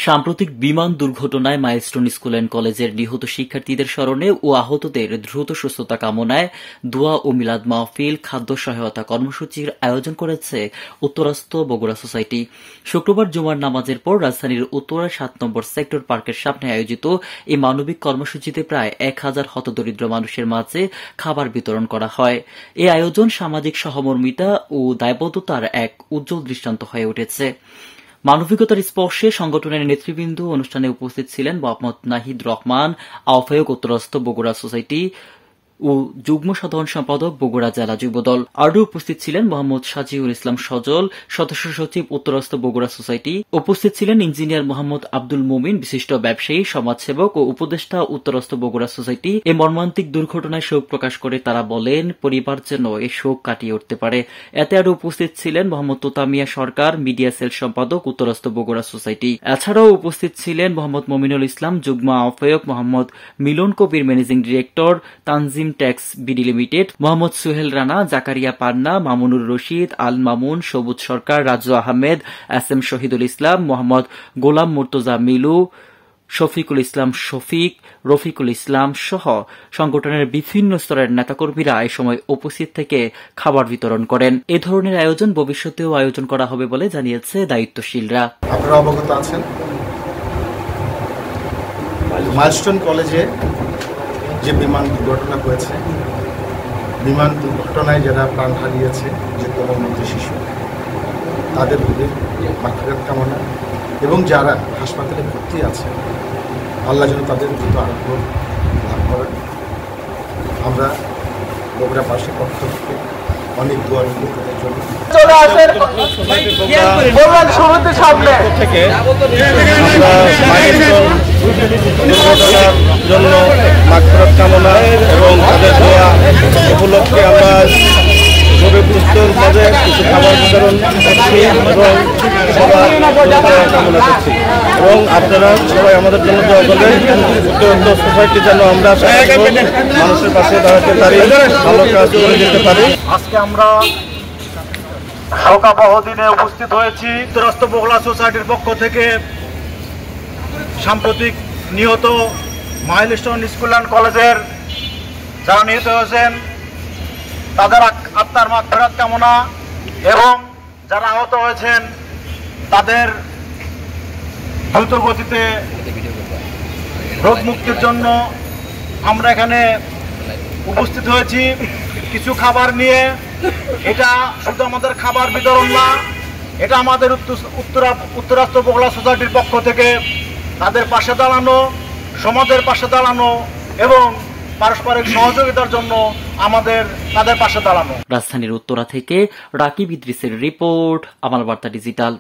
সাম্প্রতিক বিমান দুর্ঘটনায় মাইলস্টোন স্কুল অ্যান্ড কলেজের নিহত শিক্ষার্থীদের স্মরণে ও আহতদের দ্রুত সুস্থতা কামনায় দোয়া ও মিলাদ মাহফিল খাদ্য সহায়তা কর্মসূচির আয়োজন করেছে উত্তরাস্ত বগুড়া সোসাইটি। শুক্রবার জুমার নামাজের পর রাজধানীর উত্তরা ৭ নম্বর সেক্টর পার্কের সামনে আয়োজিত এই মানবিক কর্মসূচিতে প্রায় ১,০০০ হতদরিদ্র মানুষের মাঝে খাবার বিতরণ করা হয়। এই আয়োজন সামাজিক সহমর্মিতা ও দায়বদ্ধতার এক উজ্জ্বল দৃষ্টান্ত হয়ে উঠেছে। মানবিকতার স্পর্শে সংগঠনের নেতৃবৃন্দ অনুষ্ঠানে উপস্থিত ছিলেন মোহাম্মদ নাহিদ রহমান, আহ্বায়ক উত্তরাস্ত বগুড়া সোসাইটি ও যুগ্ম সাধারণ সম্পাদক বগুড়া জেলা যুবদল। আরও উপস্থিত ছিলেন মোহাম্মদ সাজিউল ইসলাম সজল, সদস্য সচিব উত্তরাস্ত বগুড়া সোসাইটি। উপস্থিত ছিলেন ইঞ্জিনিয়ার মোহাম্মদ আব্দুল মুমিন, বিশিষ্ট ব্যবসায়ী, সমাজসেবক ও উপদেষ্টা উত্তরাস্ত বগুড়া সোসাইটি। এই মর্মান্তিক দুর্ঘটনায় শোক প্রকাশ করে তারা বলেন, পরিবার যেন এই শোক কাটিয়ে উঠতে পারে। এতে আরও উপস্থিত ছিলেন মোহাম্মদ তোতামিয়া সরকার, মিডিয়া সেল সম্পাদক উত্তরাস্ত বগুড়া সোসাইটি। এছাড়াও উপস্থিত ছিলেন মোহাম্মদ মমিনুল ইসলাম, যুগ্ম আহ্বায়ক Mohammad Milon Kabir, managing director Tanzim tax BD limited, Mohammad Sohel Rana, Zakaria Panna, Mamunur Rashid, Al Mamun, Sabuj Sarkar, Raju Ahmed, S M Shahidul Islam, Mohammad Golam Murtaza Milu, Shafiqul Islam Shafiq, Rafiqul Islam সহ সংগঠনের বিভিন্ন স্তরের নেতাকর্মীরা এ সময় উপস্থিত থেকে খাবার বিতরণ করেন। এ ধরনের আয়োজন ভবিষ্যতেও আয়োজন করা হবে বলে জানিয়েছে দায়িত্বশীলরা। আপনারা অবগত আছেন, মাইলস্টোন কলেজে যে বিমান দুর্ঘটনা হয়েছে, বিমান দুর্ঘটনায় যারা প্রাণ হারিয়েছে, যে কোমলমতি শিশু, তাদের মাগফিরাত কামনা এবং যারা হাসপাতালে ভর্তি আছে, আল্লাহ যেন তাদের দ্রুত আরোগ্য লাভ করেন। আমরা বগুড়া পাশের পক্ষ থেকে অনেক দোয়া রইল তাদের জন্য। জন্য মাগফিরাত কামনা এবং তাদের দোয়া উপলক্ষে আমরা গরিব দুস্থর মাঝে কিছু খাবার বিতরণ করছি এবং সবার কামনা করছি এবং আপনারা সবাই আমাদের জন্য দোয়া করবেন। উত্তরাস্ত সোসাইটি যেন আমরা মানুষের পাশে দাঁড়াতে পারি, ভালো কাজ করে যেতে পারি। আজকে আমরা শোকাবহ দিনে উপস্থিত হয়েছি। উত্তরাস্ত বগুড়া সোসাইটির পক্ষ থেকে সাম্প্রতিক নিহত মাইলস্টোন স্কুল অ্যান্ড কলেজের যারা নিহত হয়েছেন তাদের আত্মার মাগফিরাত কামনা এবং যারা আহত হয়েছেন তাদের দ্রুত গতিতে রোগ মুক্তির জন্য আমরা এখানে উপস্থিত হয়েছি কিছু খাবার নিয়ে। এটা শুধু আমাদের খাবার বিতরণ না, এটা আমাদের উত্তরাস্ত বগুড়া সোসাইটির পক্ষ থেকে তাদের পাশে দাঁড়ানো, সমাজের পাশে দাঁড়ানো এবং পারস্পরিক সহযোগিতার জন্য আমাদের তাদের পাশে দাঁড়ানো। রাজধানীর উত্তরা থেকে রাকিব ইদ্রিসের রিপোর্ট, আমাল বার্তা ডিজিটাল।